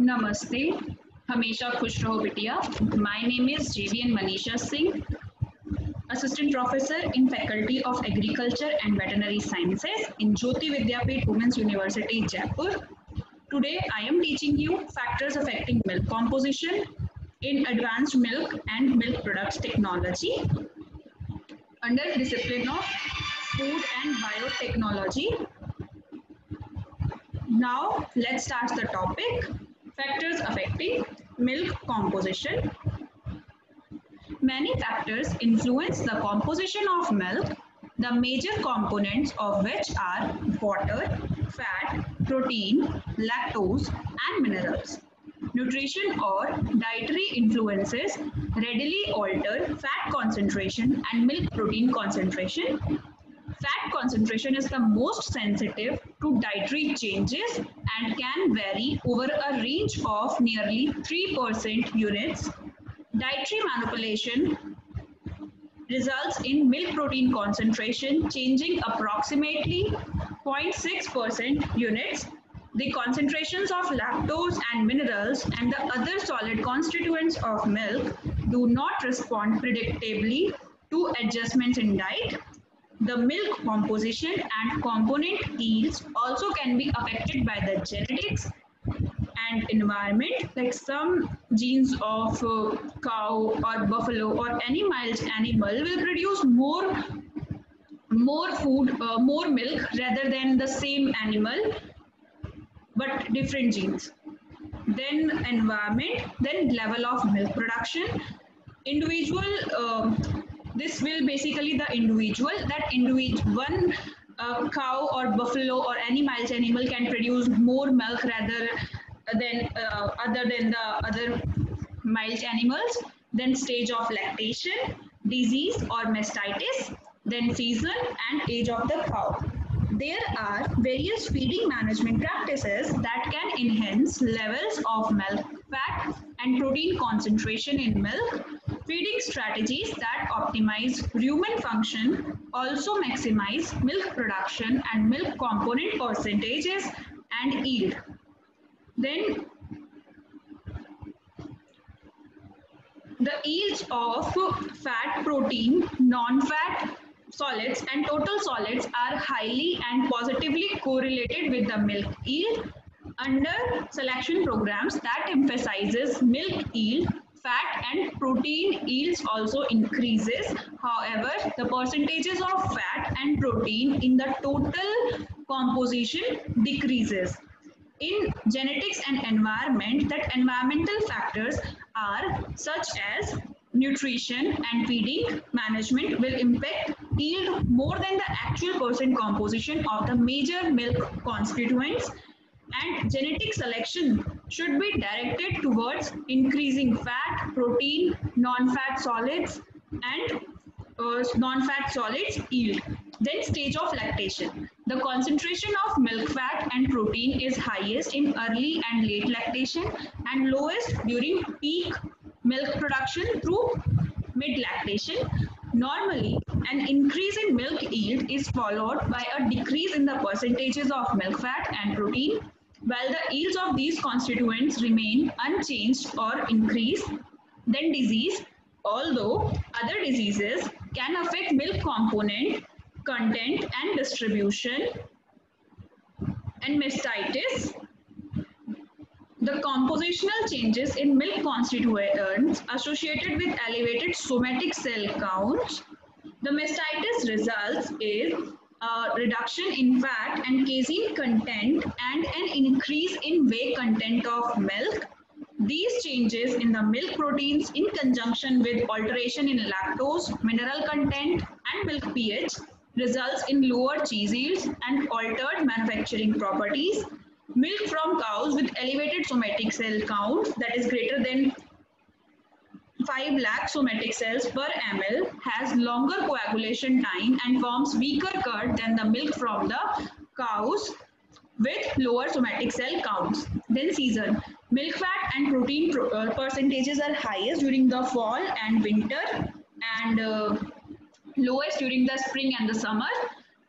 नमस्ते, हमेशा खुश रहो बिटिया। My name is JVN Manisha Singh, Assistant Professor in Faculty of Agriculture and Veterinary Sciences in Jyoti Vidyapeeth Women's University, Jaipur. Today, I am teaching you factors affecting milk composition in advanced milk and milk products technology under the discipline of food and biotechnology. Now, let's start the topic factors affecting milk composition. Many factors influence the composition of milk, the major components of which are water, fat, protein, lactose, and minerals. Nutrition or dietary influences readily alter fat concentration and milk protein concentration. Fat concentration is the most sensitive to dietary changes and can vary over a range of nearly 3% units. Dietary manipulation results in milk protein concentration changing approximately 0.6% units. The concentrations of lactose and minerals and the other solid constituents of milk do not respond predictably to adjustments in diet. The milk composition and component yields also can be affected by the genetics and environment, like some genes of cow or buffalo or any mild animal will produce more food, more milk rather than the same animal, but different genes. Then environment, then level of milk production. Individual, this will basically the individual that individual one cow or buffalo or any mild animal can produce more milk rather than other than the other mild animals. Then stage of lactation, disease or mastitis, then season and age of the cow. There are various feeding management practices that can enhance levels of milk fat and protein concentration in milk. Feeding strategies that optimize rumen function also maximize milk production and milk component percentages and yield. Then the yields of fat, protein, non-fat solids and total solids are highly and positively correlated with the milk yield. Under selection programs that emphasizes milk yield, fat and protein yields also increases. However, the percentages of fat and protein in the total composition decreases. In genetics and environment, that environmental factors are such as nutrition and feeding management will impact yield more than the actual percent composition of the major milk constituents, and genetic selection should be directed towards increasing fat, protein, non-fat solids and non-fat solids yield. Then stage of lactation. The concentration of milk fat and protein is highest in early and late lactation and lowest during peak milk production through mid lactation. Normally, an increase in milk yield is followed by a decrease in the percentages of milk fat and protein, while the yields of these constituents remain unchanged or increase. Then disease. Although other diseases can affect milk component, content and distribution, and mastitis, the compositional changes in milk constituents associated with elevated somatic cell counts. The mastitis results is a reduction in fat and casein content and an increase in whey content of milk. These changes in the milk proteins in conjunction with alteration in lactose, mineral content and milk pH results in lower cheese yields and altered manufacturing properties. Milk from cows with elevated somatic cell count, that is greater than 5 lakh somatic cells per ml, has longer coagulation time and forms weaker curd than the milk from the cows with lower somatic cell counts. Then season. Milk fat and protein percentages are highest during the fall and winter and lowest during the spring and the summer.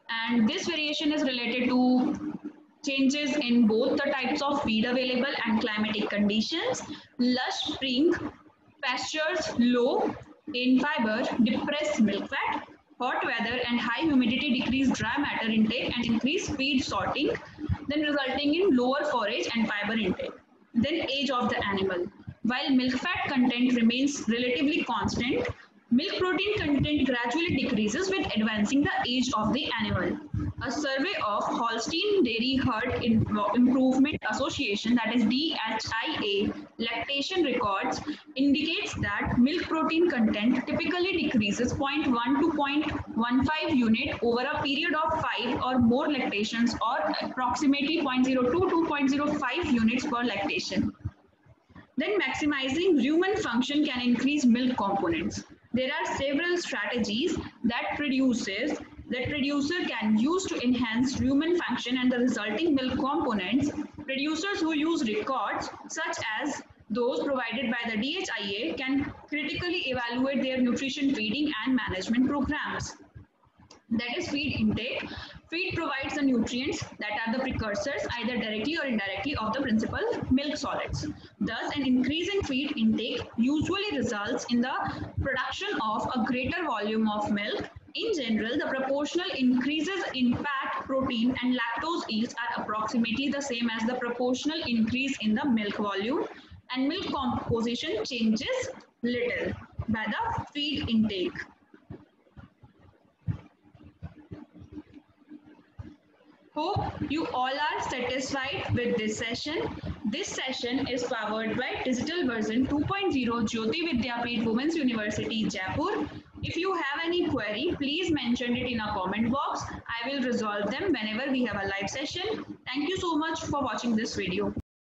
And this variation is related to changes in both the types of feed available and climatic conditions, lush spring pastures low in fiber depress milk fat, hot weather and high humidity decrease dry matter intake and increase feed sorting, then resulting in lower forage and fiber intake. Then age of the animal. While milk fat content remains relatively constant, milk protein content gradually decreases with advancing the age of the animal. A survey of Holstein Dairy Herd Improvement Association, that is DHIA, lactation records indicates that milk protein content typically decreases 0.1 to 0.15 unit over a period of 5 or more lactations, or approximately 0.02 to 0.05 units per lactation. Then maximizing rumen function can increase milk components. There are several strategies that producer can use to enhance rumen function and the resulting milk components. Producers who use records such as those provided by the DHIA can critically evaluate their nutrition feeding and management programs. That is feed intake. Feed provides the nutrients that are the precursors, either directly or indirectly, of the principal milk solids. Thus, an increase in feed intake usually results in the production of a greater volume of milk. In general, the proportional increases in fat, protein, and lactose yields are approximately the same as the proportional increase in the milk volume, and milk composition changes little by the feed intake. Hope you all are satisfied with this session. This session is powered by Digital Version 2.0 Jyoti Vidyapeeth Women's University, Jaipur. If you have any query, please mention it in a comment box. I will resolve them whenever we have a live session. Thank you so much for watching this video.